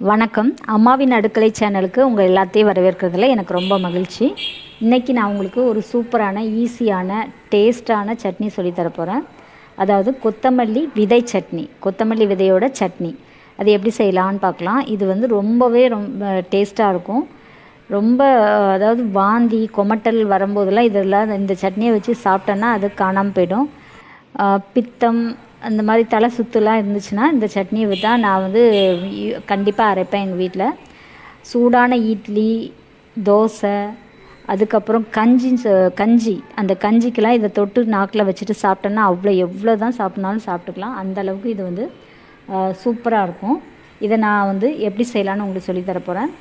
வணக்கம். அம்மாவின் அடுக்களை சேனலுக்கு உங்கள் எல்லாத்தையும் வரவேற்கிறதுல எனக்கு ரொம்ப மகிழ்ச்சி. இன்றைக்கி நான் உங்களுக்கு ஒரு சூப்பரான ஈஸியான டேஸ்ட்டான சட்னி சொல்லித்தர போகிறேன். அதாவது கொத்தமல்லி விதை சட்னி, கொத்தமல்லி விதையோட சட்னி. அது எப்படி செய்யலான்னு பார்க்கலாம். இது வந்து ரொம்பவே டேஸ்ட்டாக இருக்கும். ரொம்ப அதாவது வாந்தி கொமட்டல் வரும்போதெல்லாம் இதெல்லாம் இந்த சட்னியை வச்சு சாப்பிட்டோன்னா அது காணாமல் போயிடும். பித்தம் அந்த மாதிரி தலை சுற்றுலாம் இருந்துச்சுன்னா இந்த சட்னியை தான் நான் வந்து கண்டிப்பாக அரைப்பேன் எங்கள் வீட்டில். சூடான இட்லி, தோசை, அதுக்கப்புறம் கஞ்சி அந்த கஞ்சிக்கெலாம் இதை தொட்டு நாக்கில் வச்சுட்டு சாப்பிட்டோன்னா எவ்வளோ தான் சாப்பிட்னாலும் சாப்பிட்டுக்கலாம். அந்தளவுக்கு இது வந்து சூப்பராக இருக்கும். இதை நான் வந்து எப்படி செய்யலான்னு உங்களுக்கு சொல்லித்தர போகிறேன்.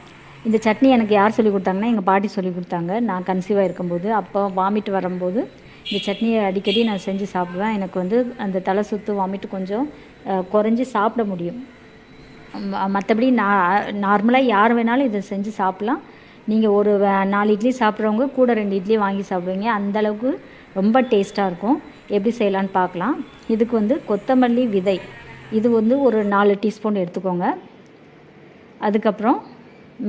இந்த சட்னி எனக்கு யார் சொல்லி கொடுத்தாங்கன்னா எங்கள் பாட்டி சொல்லி கொடுத்தாங்க. நான் கன்சீவாக இருக்கும்போது அப்போ வாமிட் வரும்போது இந்த சட்னியை அடிக்கடி நான் செஞ்சு சாப்பிடுவேன். எனக்கு வந்து அந்த தலை சுற்று வாமிட்டு கொஞ்சம் குறைஞ்சி சாப்பிட முடியும். மற்றபடி நார்மலாக யார் வேணாலும் இதை செஞ்சு சாப்பிட்லாம். நீங்கள் ஒரு 4 இட்லி சாப்பிட்றவங்க கூட 2 இட்லி வாங்கி சாப்பிடுவீங்க. அந்தளவுக்கு ரொம்ப டேஸ்ட்டாக இருக்கும். எப்படி செய்யலான்னு பார்க்கலாம். இதுக்கு வந்து கொத்தமல்லி விதை இது வந்து ஒரு 4 டீஸ்பூன் எடுத்துக்கோங்க. அதுக்கப்புறம்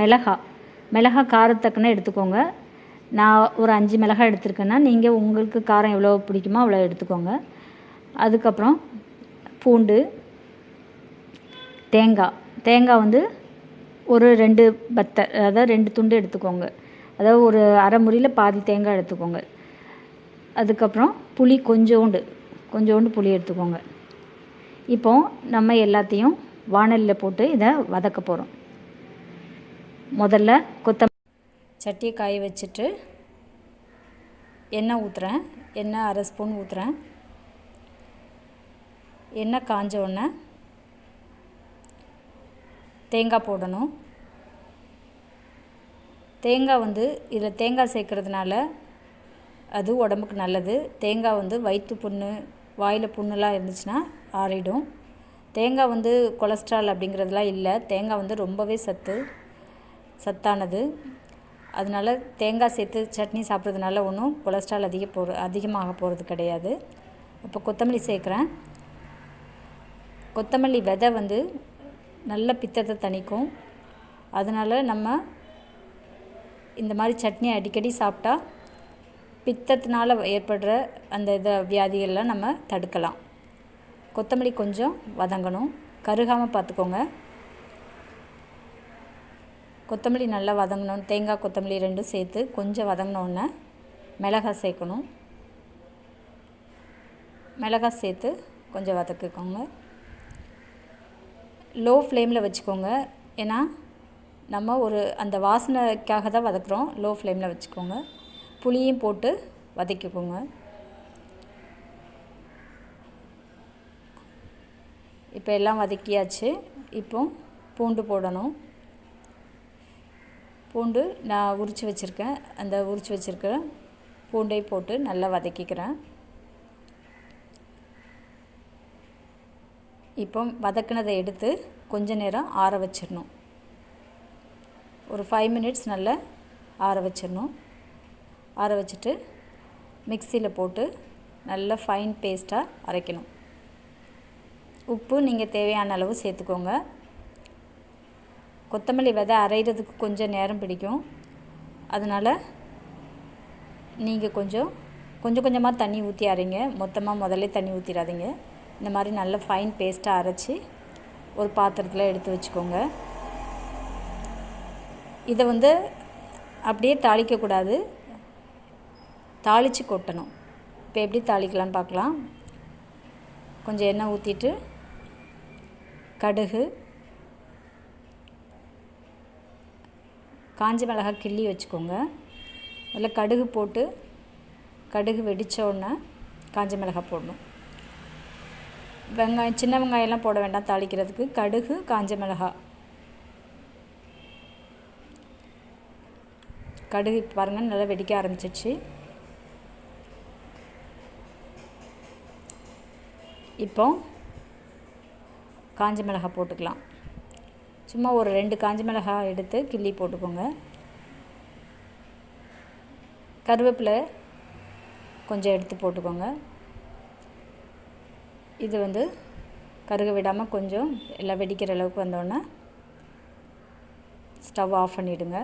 மிளகாய் காரத்தக்கன எடுத்துக்கோங்க. நான் ஒரு 5 மிளகாய் எடுத்துருக்கேன்னா நீங்கள் உங்களுக்கு காரம் எவ்வளோ பிடிக்குமோ அவ்வளோ எடுத்துக்கோங்க. அதுக்கப்புறம் பூண்டு, தேங்காய் வந்து ஒரு 2 பத்தை, அதாவது 2 துண்டு எடுத்துக்கோங்க. அதாவது ஒரு அரை முறியில் பாதி தேங்காய் எடுத்துக்கோங்க. அதுக்கப்புறம் புளி கொஞ்சோண்டு புளி எடுத்துக்கோங்க. இப்போ நம்ம எல்லாத்தையும் வாணலியில் போட்டு இதை வதக்க போகிறோம். முதல்ல சட்டியை காய வச்சுட்டு எண்ணெய் ஊற்றுறேன். எண்ணெய் 1/2 ஸ்பூன் ஊற்றுறேன். எண்ணெய் காஞ்ச உடனே தேங்காய் போடணும். தேங்காய் வந்து இதில் தேங்காய் சேர்க்கறதுனால அது உடம்புக்கு நல்லது. தேங்காய் வந்து வயிற்று புண்ணு, வாயில் புண்ணுலாம் இருந்துச்சுன்னா ஆறிடும். தேங்காய் வந்து கொலஸ்ட்ரால் அப்படிங்கிறதுலாம் இல்லை. தேங்காய் வந்து ரொம்பவே சத்தானது. அதனால் தேங்காய் சேர்த்து சட்னி சாப்பிட்றதுனால ஒன்றும் கொலஸ்ட்ரால் அதிகமாக போகிறது கிடையாது. இப்போ கொத்தமல்லி சேர்க்குறேன். கொத்தமல்லி விதை வந்து நல்ல பித்தத்தை தணிக்கும். அதனால் நம்ம இந்த மாதிரி சட்னி அடிக்கடி சாப்பிட்டா பித்தத்தினால் ஏற்படுற அந்த வியாதிகள்லாம் நம்ம தடுக்கலாம். கொத்தமல்லி கொஞ்சம் வதங்கணும், கருகாமல் பார்த்துக்கோங்க. கொத்தமல்லி நல்லா வதங்கணும். தேங்காய் கொத்தமல்லி 2 சேர்த்து கொஞ்சம் வதங்கினோடனே மிளகாய் சேர்க்கணும். மிளகாய் சேர்த்து கொஞ்சம் வதக்கிக்கோங்க. லோ ஃப்ளேமில் வச்சுக்கோங்க. ஏன்னா நம்ம அந்த வாசனைக்காக தான் வதக்குறோம். லோ ஃப்ளேமில் வச்சுக்கோங்க. புளியும் போட்டு வதக்கிக்கோங்க. இப்போ எல்லாம் வதக்கியாச்சு. இப்போ பூண்டு போடணும். பூண்டு நான் உரித்து வச்சுருக்கேன். அந்த உரித்து வச்சுருக்க பூண்டை போட்டு நல்லா வதக்கிக்கிறேன். இப்போ வதக்கினதை எடுத்து கொஞ்ச நேரம் ஆற வச்சிடணும். ஒரு 5 மினிட்ஸ் நல்லா ஆற வச்சிடணும். ஆற வச்சுட்டு மிக்சியில் போட்டு நல்லா ஃபைன் பேஸ்ட்டாக அரைக்கணும். உப்பு நீங்கள் தேவையான அளவு சேர்த்துக்கோங்க. கொத்தமல்லி விதை அரைகிறதுக்கு கொஞ்சம் நேரம் பிடிக்கும். அதனால் நீங்கள் கொஞ்சம் கொஞ்சமாக தண்ணி ஊற்றி அரைங்க. மொத்தமாக முதல்ல தண்ணி ஊற்றிடாதீங்க. இந்த மாதிரி நல்ல ஃபைன் பேஸ்ட்டாக அரைச்சி ஒரு பாத்திரத்தில் எடுத்து வச்சுக்கோங்க. இதை வந்து அப்படியே தாளிக்கக்கூடாது, தாளித்து கொட்டணும். இப்போ எப்படி தாளிக்கலான்னு பார்க்கலாம். கொஞ்சம் எண்ணெய் ஊற்றிட்டு கடுகு, காஞ்ச மிளகாய் கிள்ளி வச்சுக்கோங்க. அதில் கடுகு போட்டு கடுகு வெடித்தோடனே காஞ்ச மிளகாய் போடணும். சின்ன வெங்காயம்லாம் போட வேண்டாம் தாளிக்கிறதுக்கு. கடுகு, காஞ்ச மிளகாய். கடுகு பாருங்கள் நல்லா வெடிக்க ஆரம்பிச்சிச்சு. இப்போ காஞ்ச மிளகாய் போட்டுக்கலாம். சும்மா ஒரு 2 காஞ்ச மிளகாய் எடுத்து கிள்ளி போட்டுக்கோங்க. கருவேப்பிலை கொஞ்சம் எடுத்து போட்டுக்கோங்க. இது வந்து கருக விடாமல் கொஞ்சம் எல்லாம் வெடிக்கிற அளவுக்கு வந்தோடனே ஸ்டவ் ஆஃப் பண்ணிவிடுங்க.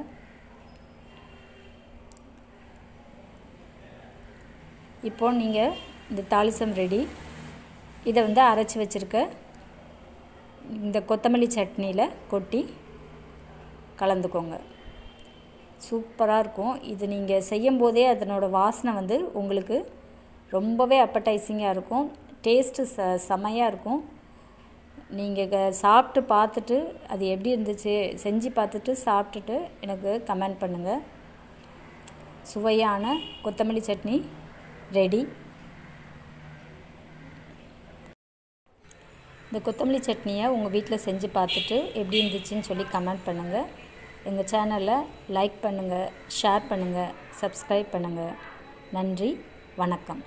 இப்போது நீங்கள் இந்த தாளிசம் ரெடி. இதை வந்து அரைச்சி வச்சுருக்க இந்த கொத்தமல்லி சட்னியில் கொட்டி கலந்துக்கோங்க. சூப்பராக இருக்கும். இது நீங்கள் செய்யும் போதே அதனோட வாசனை வந்து உங்களுக்கு ரொம்பவே அப்படைசிங்காக இருக்கும். டேஸ்ட்டு செமையாக இருக்கும். நீங்கள் சாப்பிட்டு பார்த்துட்டு அது எப்படி இருந்துச்சு செஞ்சு பார்த்துட்டு சாப்பிட்டுட்டு எனக்கு கமெண்ட் பண்ணுங்கள். சுவையான கொத்தமல்லி சட்னி ரெடி. இந்த கொத்தமல்லி சட்னியை உங்கள் வீட்டில் செஞ்சு பார்த்துட்டு எப்படி இருந்துச்சுன்னு சொல்லி கமெண்ட் பண்ணுங்கள். எங்கள் சேனலை லைக் பண்ணுங்கள், ஷேர் பண்ணுங்கள், சப்ஸ்கிரைப் பண்ணுங்கள். நன்றி, வணக்கம்.